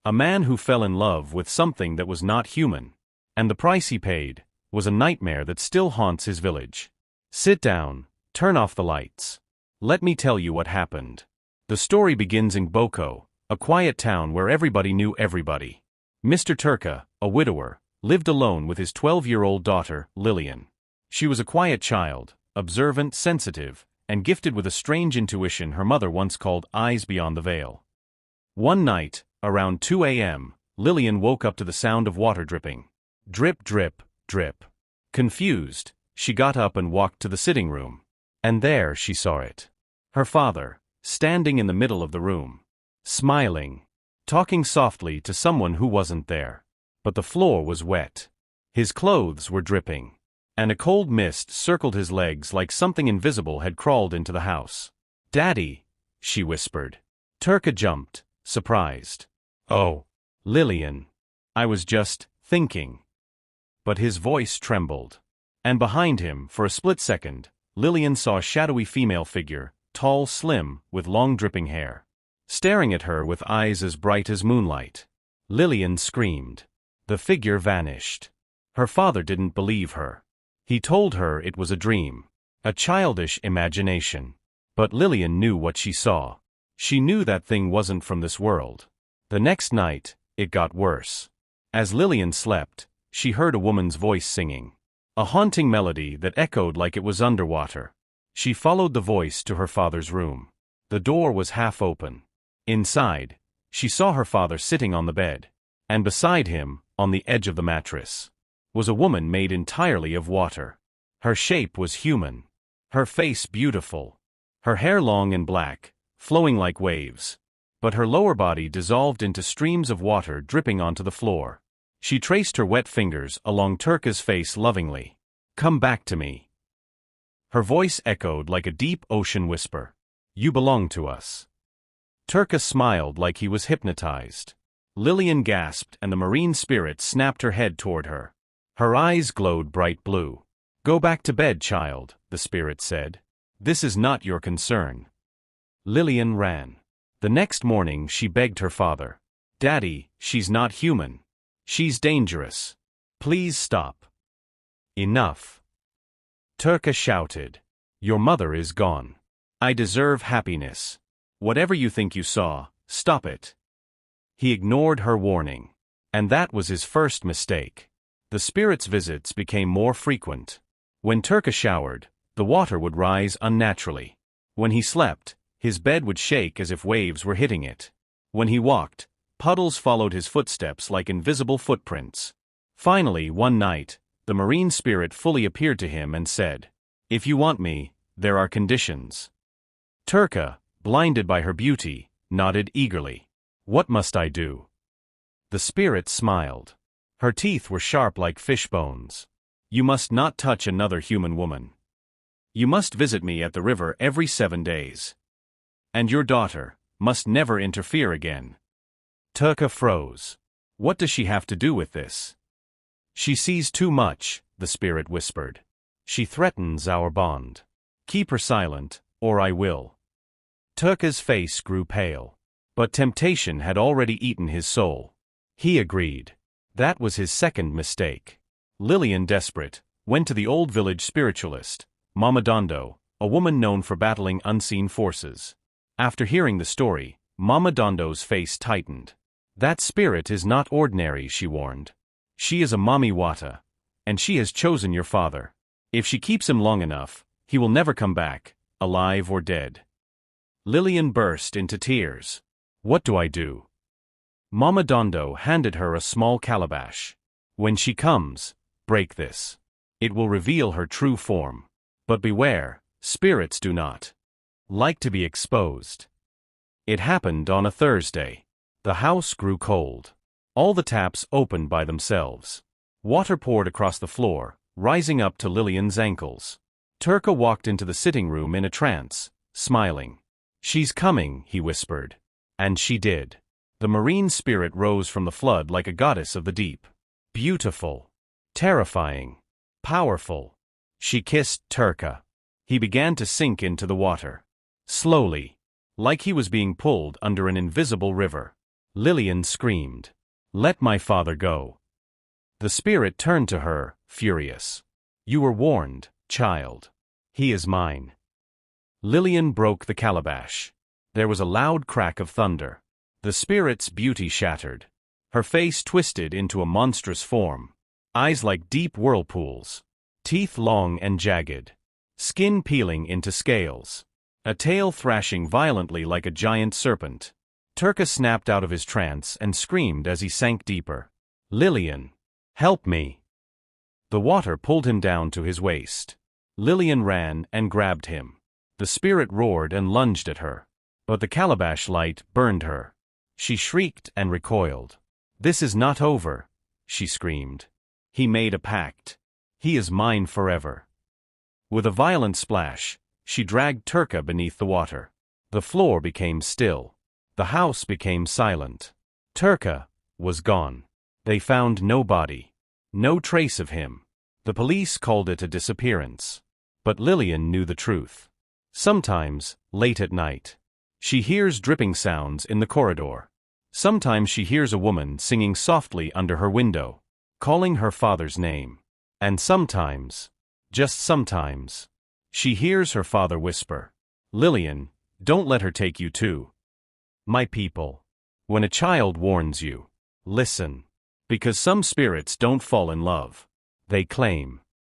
A man who fell in love with something that was not human. And the price he paid was a nightmare that still haunts his village. Sit down, turn off the lights. Let me tell you what happened. The story begins in Boko, a quiet town where everybody knew everybody. Mr. Turka, a widower, lived alone with his 12-year-old daughter, Lillian. She was a quiet child, observant, sensitive, and gifted with a strange intuition her mother once called eyes beyond the veil. One night, around 2 a.m., Lillian woke up to the sound of water dripping. Drip, drip, drip. Confused, she got up and walked to the sitting room. And there she saw it. Her father, standing in the middle of the room, smiling, talking softly to someone who wasn't there. But the floor was wet. His clothes were dripping. And a cold mist circled his legs like something invisible had crawled into the house. "Daddy," she whispered. Turka jumped, surprised. "Oh, Lillian. I was just thinking." But his voice trembled. And behind him, for a split second, Lillian saw a shadowy female figure, tall, slim, with long dripping hair, staring at her with eyes as bright as moonlight. Lillian screamed. The figure vanished. Her father didn't believe her. He told her it was a dream, a childish imagination. But Lillian knew what she saw. She knew that thing wasn't from this world. The next night, it got worse. As Lillian slept, she heard a woman's voice singing, a haunting melody that echoed like it was underwater. She followed the voice to her father's room. The door was half open. Inside, she saw her father sitting on the bed. And beside him, on the edge of the mattress, was a woman made entirely of water. Her shape was human. Her face beautiful. Her hair long and black, flowing like waves. But her lower body dissolved into streams of water dripping onto the floor. She traced her wet fingers along Turka's face lovingly. "Come back to me." Her voice echoed like a deep ocean whisper. "You belong to us." Turka smiled like he was hypnotized. Lillian gasped and the marine spirit snapped her head toward her. Her eyes glowed bright blue. "Go back to bed, child," the spirit said. "This is not your concern." Lillian ran. The next morning she begged her father. "Daddy, she's not human. She's dangerous. Please stop." "Enough." Turka shouted. "Your mother is gone. I deserve happiness. Whatever you think you saw, stop it." He ignored her warning. And that was his first mistake. The spirit's visits became more frequent. When Turka showered, the water would rise unnaturally. When he slept, his bed would shake as if waves were hitting it. When he walked, puddles followed his footsteps like invisible footprints. Finally, one night, the marine spirit fully appeared to him and said, "If you want me, there are conditions." Turka, blinded by her beauty, nodded eagerly. "What must I do?" The spirit smiled. Her teeth were sharp like fish bones. "You must not touch another human woman. You must visit me at the river every 7 days. And your daughter must never interfere again." Turka froze. What does she have to do with this? "She sees too much," the spirit whispered. "She threatens our bond. Keep her silent, or I will." Turka's face grew pale. But temptation had already eaten his soul. He agreed. That was his second mistake. Lillian, desperate, went to the old village spiritualist, Mama Dondo, a woman known for battling unseen forces. After hearing the story, Mama Dondo's face tightened. "That spirit is not ordinary," she warned. "She is a Mami Wata, and she has chosen your father. If she keeps him long enough, he will never come back, alive or dead." Lillian burst into tears. "What do I do?" Mama Dondo handed her a small calabash. "When she comes, break this. It will reveal her true form. But beware, spirits do not like to be exposed." It happened on a Thursday. The house grew cold. All the taps opened by themselves. Water poured across the floor, rising up to Lillian's ankles. Turka walked into the sitting room in a trance, smiling. "She's coming," he whispered. And she did. The marine spirit rose from the flood like a goddess of the deep. Beautiful. Terrifying. Powerful. She kissed Turka. He began to sink into the water. Slowly. Like he was being pulled under an invisible river. Lillian screamed. Let my father go. The spirit turned to her, furious. You were warned, child. He is mine. Lillian broke the calabash. There was a loud crack of thunder. The spirit's beauty shattered. Her face twisted into a monstrous form. Eyes like deep whirlpools. Teeth long and jagged. Skin peeling into scales. A tail thrashing violently like a giant serpent. Turka snapped out of his trance and screamed as he sank deeper. Lillian! Help me! The water pulled him down to his waist. Lillian ran and grabbed him. The spirit roared and lunged at her. But the calabash light burned her. She shrieked and recoiled. This is not over, she screamed. He made a pact. He is mine forever. With a violent splash, she dragged Turka beneath the water. The floor became still. The house became silent. Turka was gone. They found no body. No trace of him. The police called it a disappearance. But Lillian knew the truth. Sometimes, late at night, she hears dripping sounds in the corridor. Sometimes she hears a woman singing softly under her window, calling her father's name. And sometimes, just sometimes, she hears her father whisper, Lillian, don't let her take you too. My people. When a child warns you, listen. Because some spirits don't fall in love. They claim.